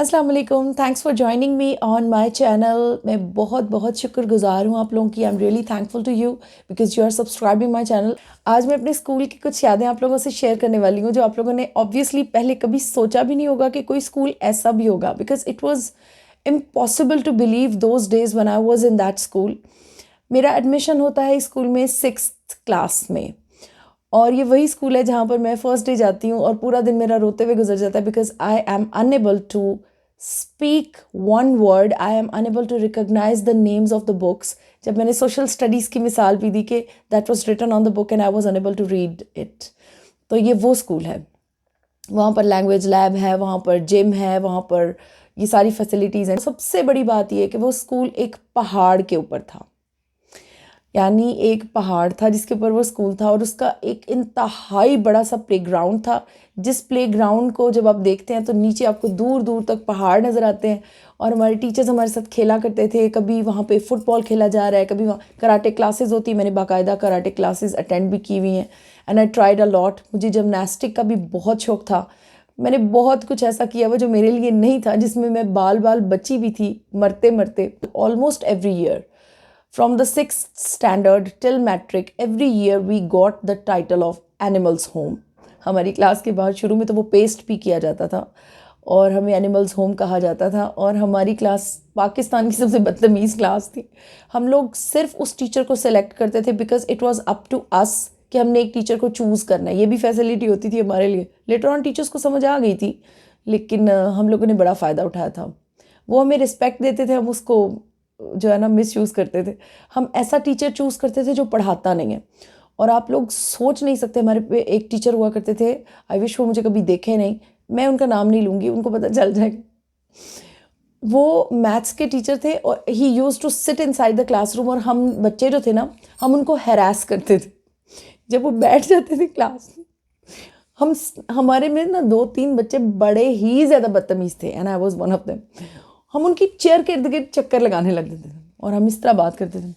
अस्सलाम वालेकुम, thanks for joining me on my channel. मैं बहुत बहुत शुक्रगुजार हूँ आप लोगों की। I am really thankful to you because you are subscribing my channel. आज मैं अपने स्कूल की कुछ यादें आप लोगों से शेयर करने वाली हूँ जो आप लोगों ने ऑब्वियसली पहले कभी सोचा भी नहीं होगा कि कोई स्कूल ऐसा भी होगा, because it was impossible to believe those days when I was in that school. मेरा एडमिशन होता है स्कूल में 6th क्लास में, और ये वही स्कूल है जहाँ पर मैं फर्स्ट डे जाती हूँ और पूरा दिन मेरा रोते हुए गुजर जाता है because I am unable to speak one word, I am unable to recognize the names of the books. जब मैंने सोशल स्टडीज़ की मिसाल भी दी कि that was written on the book and I was unable to read it, तो ये वो स्कूल है। वहाँ पर लैंग्वेज लैब है, वहाँ पर जिम है, वहाँ पर ये सारी फैसिलिटीज़ हैं। सबसे बड़ी बात ये है कि वो स्कूल एक पहाड़ के ऊपर था, यानी एक पहाड़ था जिसके ऊपर वो स्कूल था, और उसका एक इंतहाई बड़ा सा प्लेग्राउंड था, जिस प्लेग्राउंड को जब आप देखते हैं तो नीचे आपको दूर दूर तक पहाड़ नज़र आते हैं। और हमारे टीचर्स हमारे साथ खेला करते थे, कभी वहाँ पे फुटबॉल खेला जा रहा है, कभी वहाँ कराटे क्लासेस होती, मैंने बाकायदा कराटे क्लासेस अटेंड भी की हुई हैं and I tried a lot. मुझे जिमनास्टिक का भी बहुत शौक था, मैंने बहुत कुछ ऐसा किया वो जो मेरे लिए नहीं था, जिसमें मैं बाल बाल बची भी थी मरते मरते। Almost every year from the 6th standard till matric, every year we got the title of animals home. हमारी क्लास के बाद शुरू में तो वो पेस्ट भी किया जाता था और हमें एनिमल्स होम कहा जाता था, और हमारी क्लास पाकिस्तान की सबसे बदतमीज़ क्लास थी। हम लोग सिर्फ उस टीचर को सेलेक्ट करते थे because it was up to us कि हमने एक टीचर को चूज़ करना है। ये भी फैसिलिटी होती थी हमारे लिए। लेटर ऑन टीचर्स को समझ आ गई थी, लेकिन हम लोगों ने बड़ा फ़ायदा उठाया था। वो हमें रिस्पेक्ट देते थे, हम उसको जो है ना मिस यूज़ करते थे। हम ऐसा टीचर चूज़ करते थे जो पढ़ाता नहीं है, और आप लोग सोच नहीं सकते। हमारे पे एक टीचर हुआ करते थे, आई विश वो मुझे कभी देखे नहीं, मैं उनका नाम नहीं लूँगी, उनको पता चल जाएगा। वो मैथ्स के टीचर थे और he used to sit inside the classroom, और हम बच्चे जो थे ना, हम उनको हैरास करते थे। जब वो बैठ जाते थे क्लास में, हम हमारे में ना 2-3 बच्चे बड़े ही ज़्यादा बदतमीज़ थे and I was one of them. हम उनकी चेयर के इर्द गिर्द चक्कर लगाने लग जाते थे और हम इस तरह बात करते थे,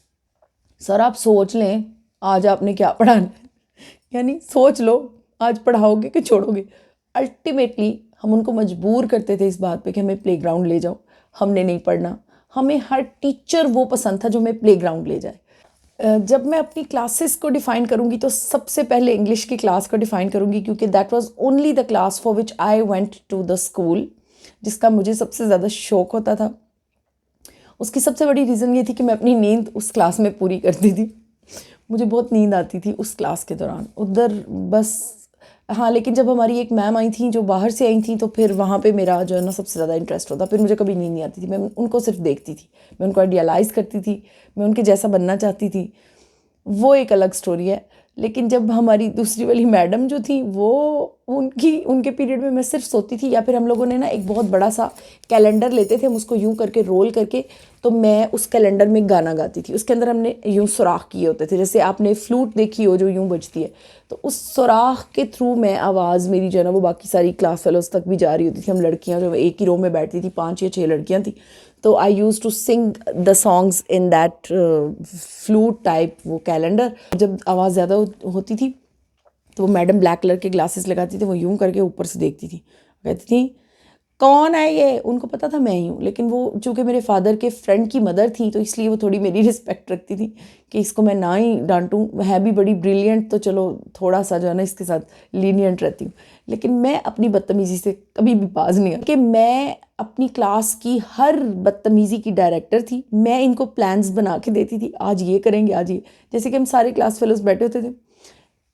सर आप सोच लें आज आपने क्या पढ़ाना है, यानी सोच लो आज पढ़ाओगे कि छोड़ोगे। अल्टीमेटली हम उनको मजबूर करते थे इस बात पे कि हमें प्लेग्राउंड ले जाओ। हमने नहीं पढ़ना, हमें हर टीचर वो पसंद था जो हमें प्लेग्राउंड ले जाए। जब मैं अपनी क्लासेस को डिफ़ाइन करूँगी तो सबसे पहले इंग्लिश की क्लास को डिफ़ाइन करूँगी, क्योंकि that was only the class for which I went to the school, जिसका मुझे सबसे ज़्यादा शौक होता था। उसकी सबसे बड़ी रीज़न ये थी कि मैं अपनी नींद उस क्लास में पूरी करती थी। मुझे बहुत नींद आती थी उस क्लास के दौरान उधर बस। हाँ, लेकिन जब हमारी एक मैम आई थी जो बाहर से आई थी, तो फिर वहाँ पे मेरा जो है ना सबसे ज़्यादा इंटरेस्ट होता। फिर मुझे कभी नींद नहीं आती थी, मैं उनको सिर्फ देखती थी, मैं उनको आइडियलाइज़ करती थी, मैं उनके जैसा बनना चाहती थी। वो एक अलग स्टोरी है। लेकिन जब हमारी दूसरी वाली मैडम जो थी, वो उनके पीरियड में मैं सिर्फ सोती थी, या फिर हम लोगों ने ना एक बहुत बड़ा सा कैलेंडर लेते थे, हम उसको यूँ करके रोल करके, तो मैं उस कैलेंडर में गाना गाती थी। उसके अंदर हमने यूँ सुराख किए होते थे, जैसे आपने फ्लूट देखी हो जो यूँ बजती है, तो उस सुराख के थ्रू मैं आवाज़ मेरी जो है ना वो बाकी सारी क्लास फेलोज़ तक भी जा रही होती थी। हम लड़कियाँ जो एक ही रो में बैठती थी, 5 या 6 लड़कियाँ थी, तो I used to sing the songs in that flute type वो कैलेंडर। जब आवाज़ ज़्यादा होती थी तो वो मैडम ब्लैक कलर के ग्लासेस लगाती थी, वो यूं करके ऊपर से देखती थी, कहती थी कौन है ये। उनको पता था मैं ही हूँ, लेकिन वो चूँकि मेरे फादर के फ्रेंड की मदर थी, तो इसलिए वो थोड़ी मेरी रिस्पेक्ट रखती थी कि इसको मैं ना ही डांटूँ। है भी बड़ी ब्रिलियंट, तो चलो थोड़ा सा जो है ना इसके साथ लीनियंट रहती हूँ। लेकिन मैं अपनी बदतमीज़ी से कभी भी बाज नहीं आई कि मैं अपनी क्लास की हर बदतमीज़ी की डायरेक्टर थी। मैं इनको प्लान्स बना के देती थी, आज ये करेंगे, आज ये। जैसे कि हम सारे क्लास फेलोज़ बैठे होते थे,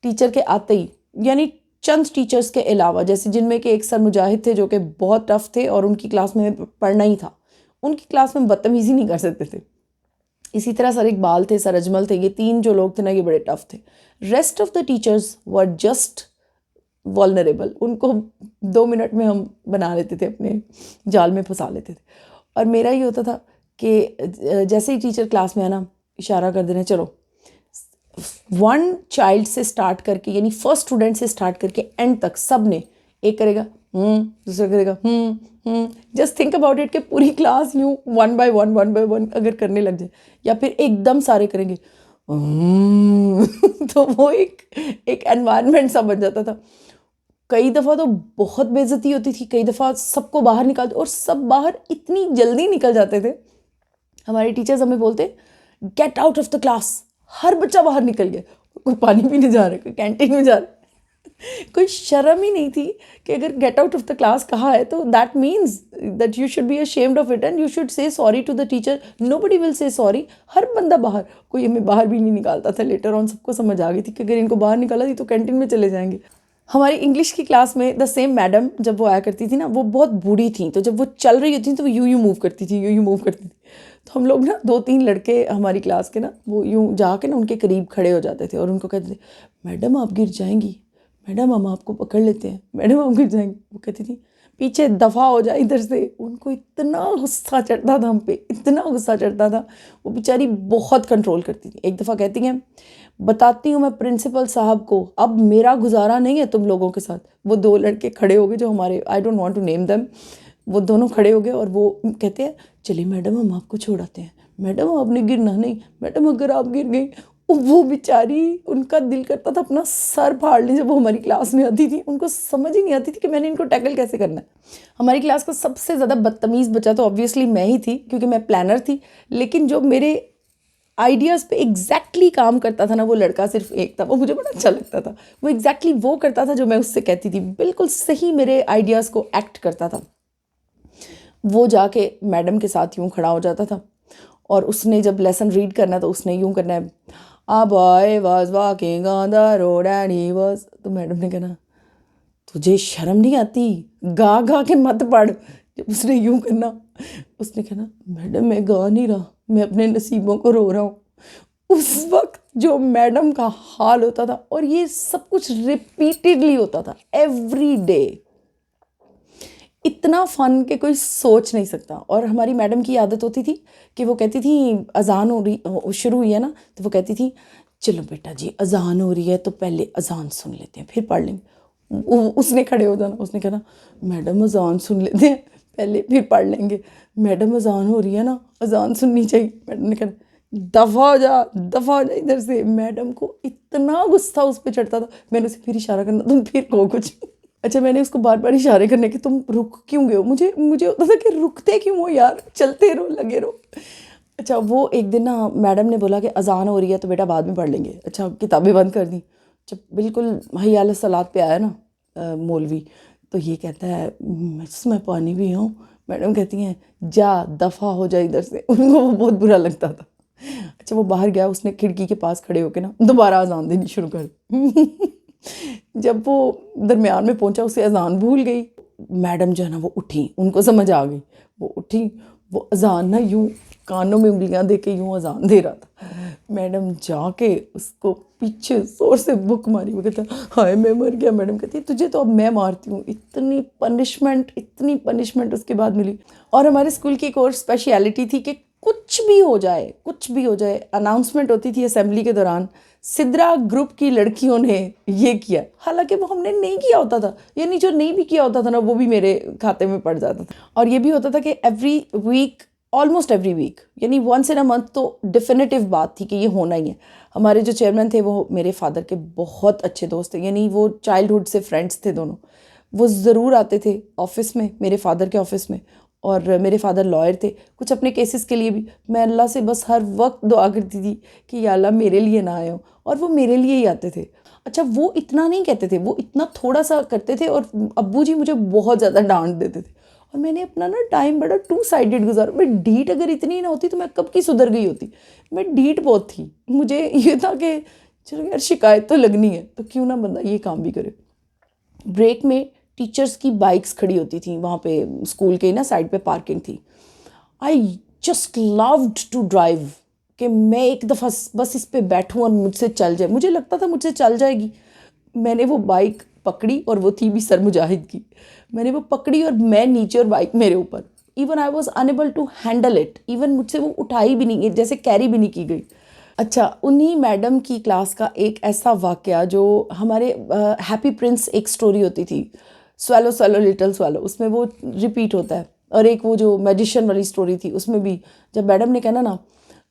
टीचर के आते ही, यानी चंद टीचर्स के अलावा, जैसे जिनमें के एक सर मुजाहिद थे जो कि बहुत टफ थे और उनकी क्लास में पढ़ना ही था, उनकी क्लास में बदतमीज़ी नहीं कर सकते थे। इसी तरह सर इकबाल थे, सर अजमल थे, ये 3 जो लोग थे ना, ये बड़े टफ थे। Rest of the teachers were just vulnerable, उनको 2 मिनट में हम बना लेते थे, अपने जाल में फंसा लेते थे। और मेरा ये होता था कि जैसे ही टीचर क्लास में आना, इशारा कर देना, चलो 1 चाइल्ड से स्टार्ट करके, यानी फर्स्ट स्टूडेंट से स्टार्ट करके एंड तक सब ने, एक करेगा दूसरा करेगा जस्ट थिंक अबाउट इट कि पूरी क्लास यूँ 1 बाय 1 अगर करने लग जाए, या फिर एकदम सारे करेंगे तो वो एक एनवायरनमेंट सा बन जाता था। कई दफ़ा तो बहुत बेइज्जती होती थी, कई दफ़ा सबको बाहर निकालते और सब बाहर इतनी जल्दी निकल जाते थे। हमारे टीचर्स हमें बोलते get out of the class, हर बच्चा बाहर निकल गया, कोई पानी पीने जा रहा है, कोई कैंटीन में जा रहा है। कोई शर्म ही नहीं थी कि अगर get out of the class कहा है तो that means that you should be ashamed of it and you should say sorry to the teacher. Nobody will say sorry. हर बंदा बाहर, कोई हमें बाहर भी नहीं निकालता था। लेटर ऑन सबको समझ आ गई थी कि अगर इनको बाहर निकाला थी तो कैंटीन में चले जाएंगे। हमारी इंग्लिश की क्लास में द सेम मैडम जब वो आया करती थी ना, वो बहुत बूढ़ी थी, तो जब वो चल रही होती थी तो वो यूं मूव करती थी, यूं मूव करती थी। तो हम लोग ना 2-3 लड़के हमारी क्लास के ना, वो यूं जाके ना उनके करीब खड़े हो जाते थे और उनको कहते थे मैडम आप गिर जाएंगी, मैडम हम आपको पकड़ लेते हैं, मैडम आप गिर जाएंगी। वो कहती थी पीछे दफ़ा हो जाए इधर से। उनको इतना गुस्सा चढ़ता था हम पे, इतना गुस्सा चढ़ता था। वो बेचारी बहुत कंट्रोल करती थी। एक दफ़ा कहती हैं बताती हूँ मैं प्रिंसिपल साहब को, अब मेरा गुजारा नहीं है तुम लोगों के साथ। वो 2 लड़के खड़े हो गए जो हमारे, I don't want to name them, वो दोनों खड़े हो गए और वो कहते हैं चलिए मैडम हम आपको छोड़ाते हैं, मैडम आपने गिरना नहीं, मैडम अगर आप गिर गई। वो बेचारी, उनका दिल करता था अपना सर फाड़ लें। जब वो हमारी क्लास में आती थी उनको समझ ही नहीं आती थी कि मैंने इनको टैकल कैसे करना है। हमारी क्लास का सबसे ज़्यादा बदतमीज़ बच्चा तो ऑब्वियसली मैं ही थी, क्योंकि मैं प्लानर थी। लेकिन जो मेरे आइडियाज़ पे एग्जैक्टली काम करता था ना, वो लड़का सिर्फ एक था। वो मुझे बड़ा अच्छा लगता था। वो एग्जैक्टली वो करता था जो मैं उससे कहती थी, बिल्कुल सही मेरे आइडियाज़ को एक्ट करता था। वो जाके मैडम के साथ यूँ खड़ा हो जाता था और उसने जब लेसन रीड करना है तो उसने यूँ करना है, आ boy was walking on the road and he was. तो मैडम ने कहना तुझे शर्म नहीं आती, गा गा के मत पढ़। जब उसने यूँ करना, उसने कहना मैडम मैं गा नहीं रहा, मैं अपने नसीबों को रो रहा हूँ। उस वक्त जो मैडम का हाल होता था, और ये सब कुछ रिपीटेडली होता था एवरी डे, इतना फ़न कि कोई सोच नहीं सकता। और हमारी मैडम की आदत होती थी कि वो कहती थी अज़ान हो रही, शुरू हुई है ना, तो वो कहती थी चलो बेटा जी अज़ान हो रही है तो पहले अज़ान सुन लेते हैं फिर पढ़ लेंगे। उसने खड़े हो जाना, उसने कहना मैडम अज़ान सुन लेते हैं पहले फिर पढ़ लेंगे। मैडम अज़ान हो रही है ना, अज़ान सुननी चाहिए। मैडम ने कहना दफ़ा हो जा इधर से। मैडम को इतना गुस्सा उस पर चढ़ता था। मैंने उसे फिर इशारा करना तुम फिर कहो कुछ। अच्छा, मैंने उसको बार बार इशारे करने कि तुम रुक क्यों गए हो। मुझे होता था कि रुकते क्यों हो यार, चलते रहो, लगे रहो। अच्छा, वो एक दिन ना मैडम ने बोला कि अज़ान हो रही है तो बेटा बाद में पढ़ लेंगे। अच्छा, किताबें बंद कर दी। जब बिल्कुल हय्या अला सलात पे आया ना मौलवी, तो ये कहता है मिस मैं पानी भी हूँ। मैडम कहती हैं जा दफ़ा हो जा इधर से। उनको वो बहुत बुरा लगता था। अच्छा, वो बाहर गया, उसने खिड़की के पास खड़े होकर ना दोबारा अज़ान देनी शुरू कर जब वो दरमियान में पहुंचा, उसे अज़ान भूल गई। मैडम जो है ना वो उठी, उनको समझ आ गई। वो उठी, वो अज़ान ना यूँ कानों में उंगलियां दे के यूँ अज़ान दे रहा था। मैडम जाके उसको पीछे जोर से बुक मारी। वो कहता हाय मैं मर गया। मैडम कहती तुझे तो अब मैं मारती हूँ। इतनी पनिशमेंट उसके बाद मिली। और हमारे स्कूल की एक और स्पेशलिटी थी कि कुछ भी हो जाए, अनाउंसमेंट होती थी असेंबली के दौरान, सिद्रा ग्रुप की लड़कियों ने ये किया। हालांकि वो हमने नहीं किया होता था, यानी जो नहीं भी किया होता था ना वो भी मेरे खाते में पड़ जाता था। और ये भी होता था कि ऑलमोस्ट एवरी वीक, यानी वंस इन अ मंथ तो डेफिनेटिव बात थी कि ये होना ही है। हमारे जो चेयरमैन थे वो मेरे फादर के बहुत अच्छे दोस्त थे, यानी वो चाइल्डहुड से फ्रेंड्स थे दोनों। वो ज़रूर आते थे ऑफिस में, मेरे फादर के ऑफिस में। और मेरे फादर लॉयर थे, कुछ अपने केसेस के लिए भी। मैं अल्लाह से बस हर वक्त दुआ करती थी कि या अल्लाह मेरे लिए ना आए हो, और वो मेरे लिए ही आते थे। अच्छा, वो इतना नहीं कहते थे, वो इतना थोड़ा सा करते थे, और अब्बू जी मुझे बहुत ज़्यादा डांट देते थे। और मैंने अपना ना टाइम बड़ा 2 साइडेड गुजारा। मैं डीठ अगर इतनी ना होती तो मैं कब की सुधर गई होती। मैं डीठ बहुत थी। मुझे ये था कि चलो यार शिकायत तो लगनी है, तो क्यों ना बंदा ये काम भी करे। ब्रेक में टीचर्स की बाइक्स खड़ी होती थी वहाँ पे, स्कूल के ना साइड पे पार्किंग थी। I just loved to drive, कि मैं एक दफ़ा बस इस पे बैठूँ और मुझसे चल जाए। मुझे लगता था मुझसे चल जाएगी। मैंने वो बाइक पकड़ी, और वो थी भी सर मुजाहिद की। मैंने वो पकड़ी और मैं नीचे और बाइक मेरे ऊपर। Even I was unable to handle it. Even मुझसे वो उठाई भी नहीं, जैसे कैरी भी नहीं की गई। अच्छा, उन्हीं मैडम की क्लास का एक ऐसा वाक़या जो हमारे हैप्पी प्रिंस एक स्टोरी होती थी, स्वैलो स्वैलो लिटिल स्वैलो, उसमें वो रिपीट होता है। और एक वो जो मैजिशियन वाली स्टोरी थी, उसमें भी जब मैडम ने कहना ना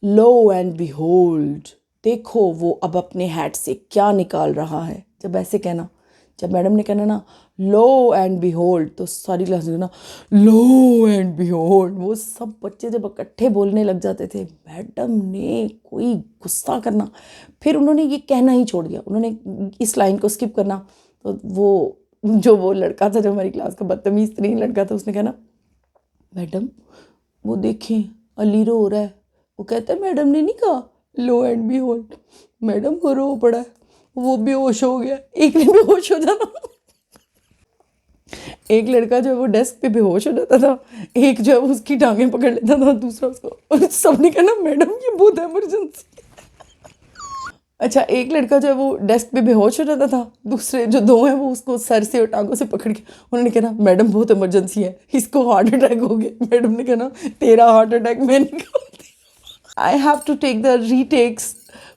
लो एंड बिहोल्ड, देखो वो अब अपने हैट से क्या निकाल रहा है, जब ऐसे कहना, जब मैडम ने कहना ना लो एंड बिहोल्ड, तो सारी क्लास ने कहना लो एंड बिहोल्ड। वो सब बच्चे जब इकट्ठे बोलने लग जाते थे, मैडम ने कोई गुस्सा करना, फिर उन्होंने ये कहना ही छोड़ दिया, उन्होंने इस लाइन को स्किप करना। तो वो लड़का था जो हमारी क्लास का बदतमीज़ तरीन लड़का था, उसने कहना मैडम वो देखें अली रो रहा है। वो कहता है मैडम ने नहीं कहा लो एंड बिहोल्ड, मैडम को रो पड़ा है, वो बेहोश हो गया। एक ने बेहोश हो जाना, एक लड़का जो है वो डेस्क पे बेहोश हो जाता था, एक जो है वो उसकी टांगें पकड़ लेता था, दूसरा उसको, और सबने कहना मैडम ये बहुत इमरजेंसी। अच्छा, एक लड़का जो है वो डेस्क पे बेहोश हो जाता था, दूसरे जो दो हैं वो उसको सर से और टांगों से पकड़ के, उन्होंने कहना मैडम बहुत इमरजेंसी है, इसको हार्ट अटैक हो गया। मैडम ने कहना तेरा हार्ट अटैक मैं निकाल दी। I have to take the retakes.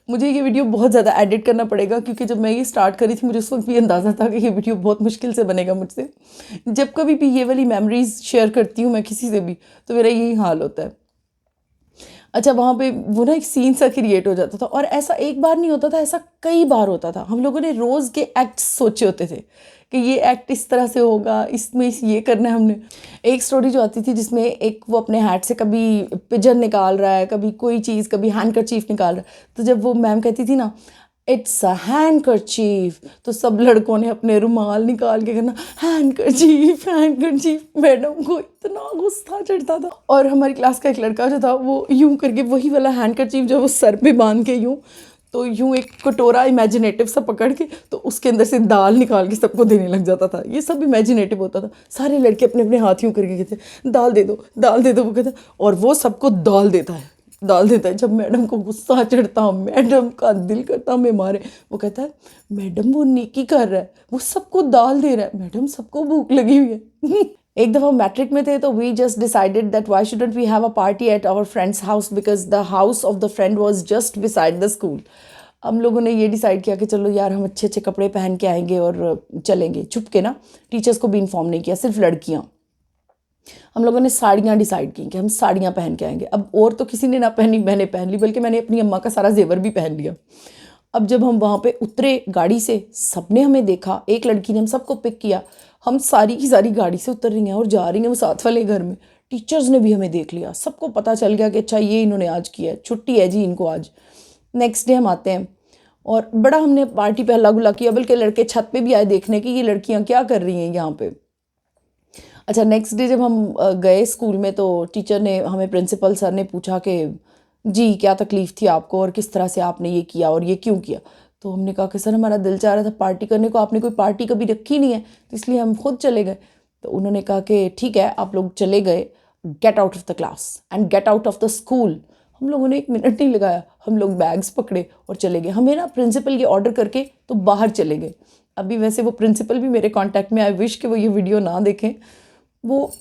मुझे ये वीडियो बहुत ज़्यादा एडिट करना पड़ेगा, क्योंकि जब मैं ये स्टार्ट करी थी मुझे उस वक्त भी अंदाज़ा था कि ये वीडियो बहुत मुश्किल से बनेगा मुझसे। जब कभी भी ये वाली मेमोरीज़ शेयर करती हूँ मैं किसी से भी, तो मेरा यही हाल होता है। अच्छा, वहाँ पे वो ना एक सीन सा क्रिएट हो जाता था, और ऐसा एक बार नहीं होता था, ऐसा कई बार होता था। हम लोगों ने रोज़ के एक्ट सोचे होते थे कि ये एक्ट इस तरह से होगा, इसमें ये करना है हमने। एक स्टोरी जो आती थी जिसमें एक वो अपने हैट से कभी पिजन निकाल रहा है, कभी कोई चीज़, कभी हैंडकरचीफ निकाल रहा है, तो जब वो मैम कहती थी ना इट्स अ हैंडकरचीफ, तो सब लड़कों ने अपने रुमाल निकाल के कहना हैंडकरचीफ हैंडकरचीफ। मैडम को इतना गुस्सा चढ़ता था। और हमारी क्लास का एक लड़का जो था वो यूं करके वही वाला हैंडकरचीफ जो वो सर पे बांध के यूं, तो यूं एक कटोरा इमेजिनेटिव सा पकड़ के, तो उसके अंदर से दाल निकाल के सबको देने लग जाता था। ये सब इमेजिनेटिव होता था। सारे लड़के अपने अपने हाथ यूं करके कहते दाल दे दो दाल दे दो, वो कहता, और वो सबको दाल देता है दाल देता है। जब मैडम को गुस्सा चढ़ता, मैडम का दिल करता मैं मारे। वो कहता है मैडम वो नेकी कर रहा है, वो सबको दाल दे रहा है, मैडम सबको भूख लगी हुई है। एक दफ़ा मैट्रिक में थे, तो we just decided that why shouldn't we have a party at our friend's house, because the house of the friend was just beside the school. हम लोगों ने ये डिसाइड किया कि चलो यार हम अच्छे अच्छे कपड़े पहन के आएंगे और चलेंगे छुप के ना। टीचर्स को भी इन्फॉर्म नहीं किया, सिर्फ लड़कियाँ। हम लोगों ने साड़ियाँ डिसाइड की कि हम साड़ियाँ पहन के आएंगे। अब और तो किसी ने ना पहनी, मैंने पहन ली, बल्कि मैंने अपनी अम्मा का सारा जेवर भी पहन लिया। अब जब हम वहाँ पे उतरे गाड़ी से, सबने हमें देखा, एक लड़की ने हम सबको पिक किया, हम सारी की सारी गाड़ी से उतर रही हैं और जा रही हैं वो साथ वाले घर में। टीचर्स ने भी हमें देख लिया, सबको पता चल गया कि अच्छा ये इन्होंने आज किया है, छुट्टी है जी इनको आज। नेक्स्ट डे हम आते हैं और बड़ा हमने पार्टी पे हल्ला गुल्ला किया, बल्कि लड़के छत पे भी आए देखने कि ये लड़कियाँ क्या कर रही हैं यहाँ पे। अच्छा, नेक्स्ट डे जब हम गए स्कूल में, तो टीचर ने हमें, प्रिंसिपल सर ने पूछा कि जी क्या तकलीफ़ थी आपको और किस तरह से आपने ये किया और ये क्यों किया। तो हमने कहा कि सर हमारा दिल चाह रहा था पार्टी करने को, आपने कोई पार्टी कभी रखी नहीं है, तो इसलिए हम खुद चले गए। तो उन्होंने कहा कि ठीक है आप लोग चले गए, gate out of the class and gate out of the school. हम लोगों ने एक मिनट नहीं लगाया, हम लोग बैग्स पकड़े और चले गए। हमें ना प्रिंसिपल ये ऑर्डर करके तो बाहर चले गए। अभी वैसे वो प्रिंसिपल भी मेरे कॉन्टैक्ट में, आई विश कि वो ये वीडियो ना देखें। वो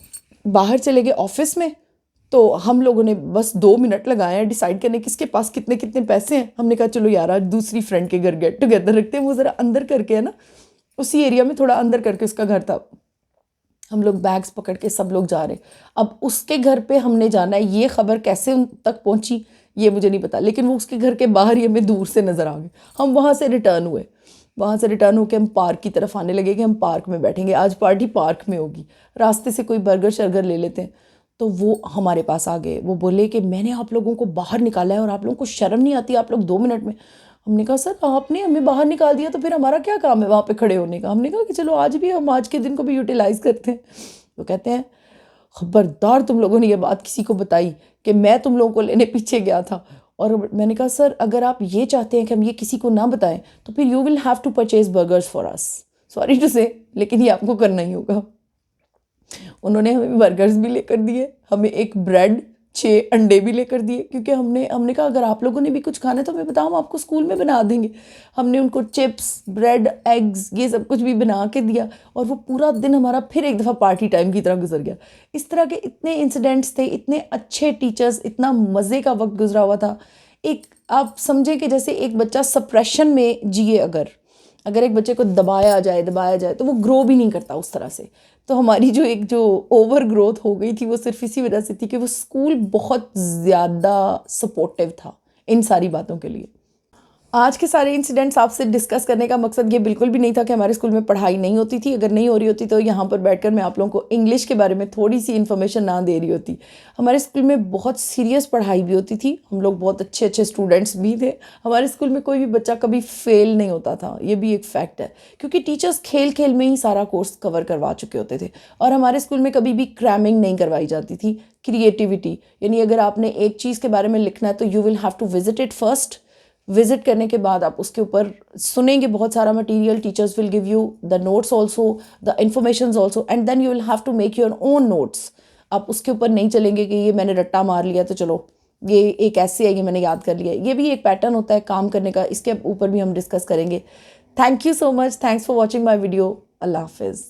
बाहर चले गए ऑफिस में, तो हम लोगों ने बस 2 मिनट लगाए हैं डिसाइड करने किसके पास कितने कितने पैसे हैं। हमने कहा चलो यार आज दूसरी फ्रेंड के घर गेट टुगेदर रखते हैं, वो ज़रा अंदर करके है ना, उसी एरिया में थोड़ा अंदर करके उसका घर था। हम लोग बैग्स पकड़ के सब लोग जा रहे। अब उसके घर पे हमने जाना है, ये खबर कैसे उन तक पहुंची ये मुझे नहीं पता, लेकिन वो उसके घर के बाहर ही हमें दूर से नज़र आ गए। हम वहाँ से रिटर्न हुए, वहाँ से रिटर्न होकर हम पार्क की तरफ आने लगे कि हम पार्क में बैठेंगे, आज पार्टी पार्क में होगी। रास्ते से कोई बर्गर शर्गर ले लेते हैं। तो वो हमारे पास आ गए, वो बोले कि मैंने आप लोगों को बाहर निकाला है और आप लोगों को शर्म नहीं आती, आप लोग 2 मिनट में। हमने कहा सर आपने हमें बाहर निकाल दिया तो फिर हमारा क्या काम है वहाँ पे खड़े होने का। हमने कहा कि चलो आज भी हम आज के दिन को भी यूटिलाइज़ करते हैं। तो कहते हैं खबरदार तुम लोगों ने ये बात किसी को बताई कि मैं तुम लोगों को लेने पीछे गया था। और मैंने कहा सर अगर आप ये चाहते हैं कि हम ये किसी को ना बताएं तो फिर you will have to purchase burgers for us, sorry to say, लेकिन ये आपको करना ही होगा। उन्होंने हमें बर्गर्स भी लेकर दिए, हमें एक ब्रेड 6 अंडे भी लेकर दिए, क्योंकि हमने कहा अगर आप लोगों ने भी कुछ खाना है तो हमें बताओ, हम आपको स्कूल में बना देंगे। हमने उनको चिप्स, ब्रेड, एग्स, ये सब कुछ भी बना के दिया। और वो पूरा दिन हमारा फिर एक दफ़ा पार्टी टाइम की तरह गुजर गया। इस तरह के इतने इंसिडेंट्स थे, इतने अच्छे टीचर्स, इतना मज़े का वक्त गुजरा हुआ था। एक आप समझे कि जैसे एक बच्चा सप्रेशन में जिए, अगर एक बच्चे को दबाया जाए तो वो ग्रो भी नहीं करता उस तरह से। तो हमारी जो ओवर ग्रोथ हो गई थी वो सिर्फ इसी वजह से थी कि वो स्कूल बहुत ज़्यादा सपोर्टिव था इन सारी बातों के लिए। आज के सारे इंसिडेंट्स आपसे डिस्कस करने का मकसद ये बिल्कुल भी नहीं था कि हमारे स्कूल में पढ़ाई नहीं होती थी। अगर नहीं हो रही होती तो यहाँ पर बैठकर मैं आप लोगों को इंग्लिश के बारे में थोड़ी सी इन्फॉर्मेशन ना दे रही होती। हमारे स्कूल में बहुत सीरियस पढ़ाई भी होती थी, हम लोग बहुत अच्छे अच्छे स्टूडेंट्स भी थे। हमारे स्कूल में कोई भी बच्चा कभी फेल नहीं होता था, ये भी एक फैक्ट है, क्योंकि टीचर्स खेल खेल में ही सारा कोर्स कवर करवा चुके होते थे। और हमारे स्कूल में कभी भी क्रैमिंग नहीं करवाई जाती थी। क्रिएटिविटी, यानी अगर आपने एक चीज़ के बारे में लिखना है तो you will have to visit it first. Visit करने के बाद आप उसके ऊपर सुनेंगे बहुत सारा material, teachers will give you the notes also, the information also, and then you will have to make your own notes. आप उसके ऊपर नहीं चलेंगे कि ये मैंने रट्टा मार लिया तो चलो ये एक ऐसे है, ये मैंने याद कर लिया। ये भी एक पैटर्न होता है काम करने का, इसके ऊपर भी हम डिस्कस करेंगे। Thank you so much, thanks for watching my video. अल्लाह हाफिज़।